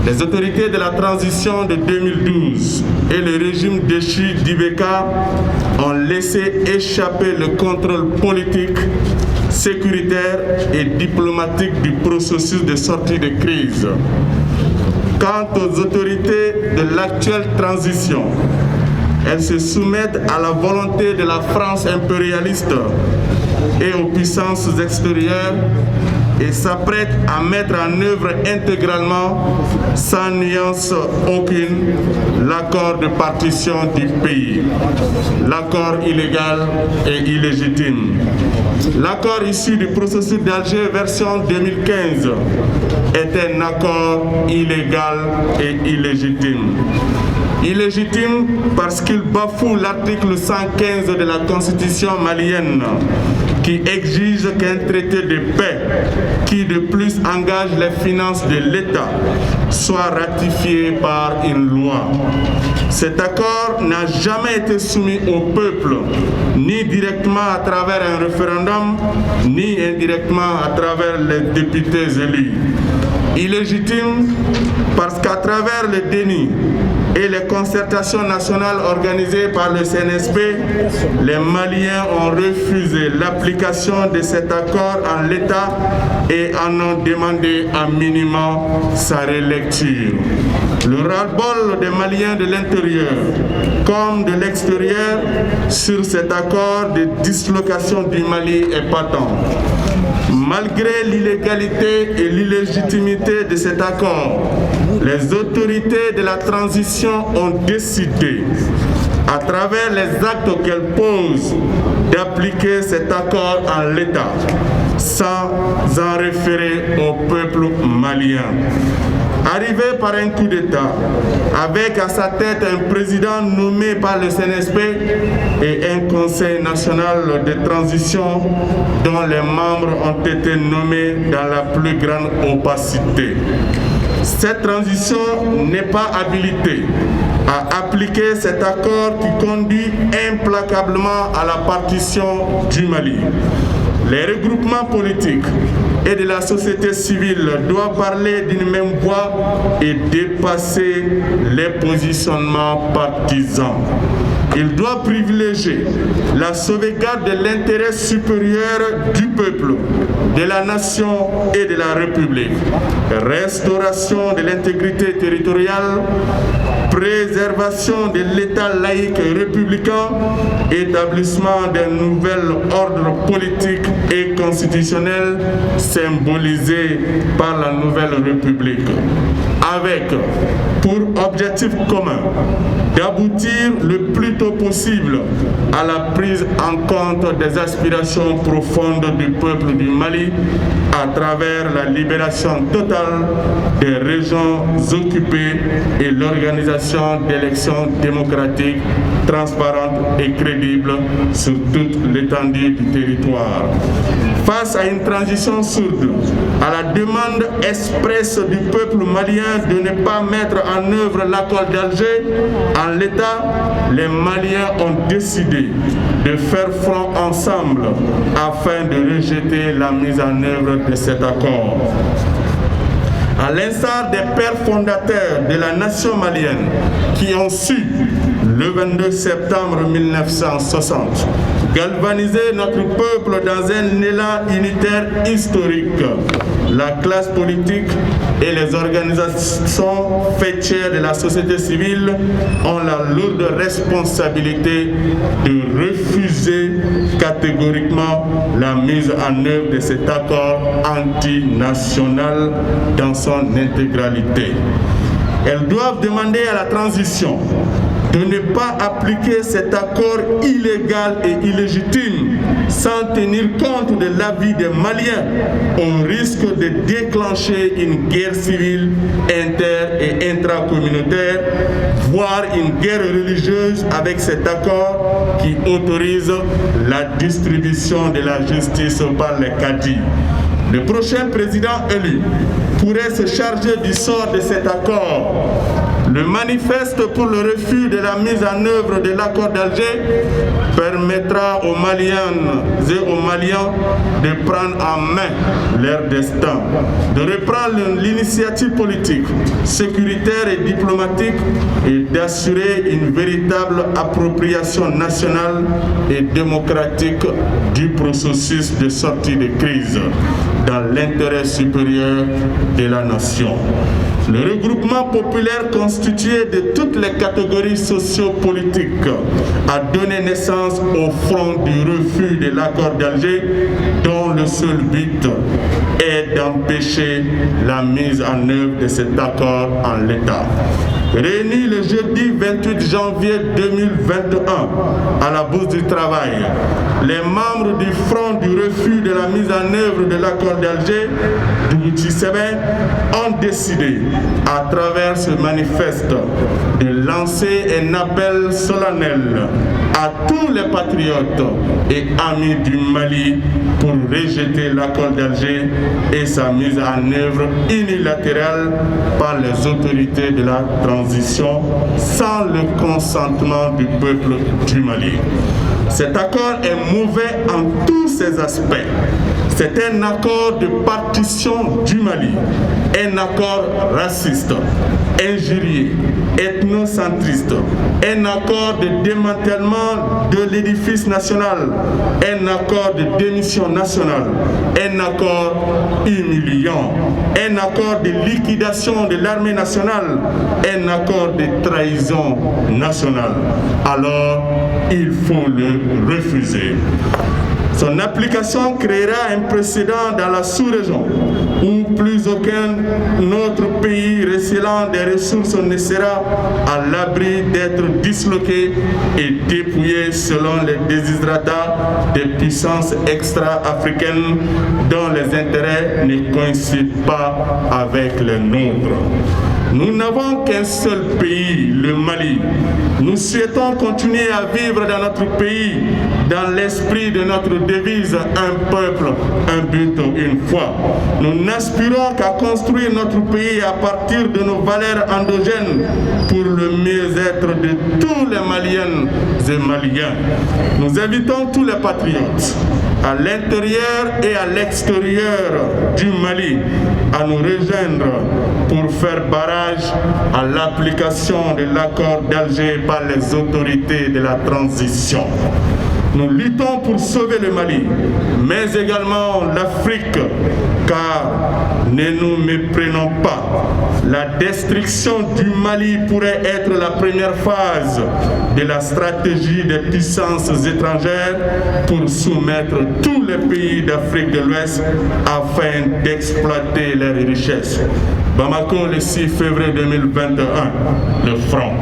Les autorités de la transition de 2012 et le régime déchu d'Ibeka ont laissé échapper le contrôle politique, sécuritaire et diplomatique du processus de sortie de crise. Quant aux autorités de l'actuelle transition, elles se soumettent à la volonté de la France impérialiste et aux puissances extérieures et s'apprêtent à mettre en œuvre intégralement, sans nuance aucune, l'accord de partition du pays. L'accord illégal et illégitime. L'accord issu du processus d'Alger version 2015 est un accord illégal et illégitime. Illégitime parce qu'il bafoue l'article 115 de la Constitution malienne qui exige qu'un traité de paix qui de plus engage les finances de l'État soit ratifié par une loi. Cet accord n'a jamais été soumis au peuple, ni directement à travers un référendum, ni indirectement à travers les députés élus. Illégitime parce qu'à travers le déni et les concertations nationales organisées par le CNSP, les Maliens ont refusé l'application de cet accord en l'état et en ont demandé un minimum sa relecture. Le ras-le-bol des Maliens de l'intérieur comme de l'extérieur sur cet accord de dislocation du Mali est patent. Malgré l'illégalité et l'illégitimité de cet accord, les autorités de la transition ont décidé, à travers les actes qu'elles posent, d'appliquer cet accord en l'état, sans en référer au peuple malien. Arrivé par un coup d'État, avec à sa tête un président nommé par le CNSP et un conseil national de transition dont les membres ont été nommés dans la plus grande opacité. Cette transition n'est pas habilitée à appliquer cet accord qui conduit implacablement à la partition du Mali. Les regroupements politiques et de la société civile doivent parler d'une même voix et dépasser les positionnements partisans. Ils doivent privilégier la sauvegarde de l'intérêt supérieur du peuple, de la nation et de la République, restauration de l'intégrité territoriale, préservation de l'État laïque et républicain, établissement d'un nouvel ordre politique et constitutionnel symbolisé par la nouvelle République, avec pour objectif commun d'aboutir le plus tôt possible à la prise en compte des aspirations profondes du peuple du Mali à travers la libération totale des régions occupées et l'organisation d'élections démocratiques, transparentes et crédibles sur toute l'étendue du territoire. Face à une transition sourde, à la demande expresse du peuple malien de ne pas mettre en œuvre l'accord d'Alger, en l'état, les Maliens ont décidé de faire front ensemble afin de rejeter la mise en œuvre de cet accord. À l'instar des pères fondateurs de la nation malienne qui ont su, le 22 septembre 1960, galvaniser notre peuple dans un élan unitaire historique, la classe politique et les organisations fêtières de la société civile ont la lourde responsabilité de refuser catégoriquement la mise en œuvre de cet accord antinational dans son intégralité. Elles doivent demander à la transition de ne pas appliquer cet accord illégal et illégitime sans tenir compte de l'avis des Maliens. On risque de déclencher une guerre civile inter- et intracommunautaire, voire une guerre religieuse avec cet accord qui autorise la distribution de la justice par les cadis. Le prochain président élu pourrait se charger du sort de cet accord Le manifeste pour le refus de la mise en œuvre de l'accord d'Alger permettra aux Maliennes et aux Maliens de prendre en main leur destin, de reprendre l'initiative politique, sécuritaire et diplomatique et d'assurer une véritable appropriation nationale et démocratique du processus de sortie de crise dans l'intérêt supérieur de la nation. Le regroupement populaire constitué de toutes les catégories sociopolitiques a donné naissance au front du refus de l'accord d'Alger, dont le seul but est d'empêcher la mise en œuvre de cet accord en l'état. Réunis le jeudi 28 janvier 2021 à la Bourse du Travail, les membres du Front du refus de la mise en œuvre de l'accord d'Alger, Djibouti-Sébé, ont décidé, à travers ce manifeste, de lancer un appel solennel à tous les patriotes et amis du Mali pour rejeter l'accord d'Alger et sa mise en œuvre unilatérale par les autorités de la transition sans le consentement du peuple du Mali. Cet accord est mauvais en tous ses aspects. C'est un accord de partition du Mali, un accord raciste, injurieux, ethnocentriste, un accord de démantèlement de l'édifice national, un accord de démission nationale, un accord humiliant, un accord de liquidation de l'armée nationale, un accord de trahison nationale. Alors, il faut le refuser. Son application créera un précédent dans la sous-région où plus aucun autre pays recelant des ressources ne sera à l'abri d'être disloqué et dépouillé selon les desiderata des puissances extra-africaines dont les intérêts ne coïncident pas avec les nôtres. Nous n'avons qu'un seul pays, le Mali. Nous souhaitons continuer à vivre dans notre pays, dans l'esprit de notre devise, un peuple, un but, une foi. Nous n'aspirons qu'à construire notre pays à partir de nos valeurs endogènes pour le mieux-être de tous les Maliennes et Maliens. Nous invitons tous les patriotes, à l'intérieur et à l'extérieur du Mali, à nous rejoindre pour faire barrage à l'application de l'accord d'Alger par les autorités de la transition. Nous luttons pour sauver le Mali, mais également l'Afrique, car ne nous méprenons pas. La destruction du Mali pourrait être la première phase de la stratégie des puissances étrangères pour soumettre tous les pays d'Afrique de l'Ouest afin d'exploiter leurs richesses. Bamako, le 6 février 2021, le Front.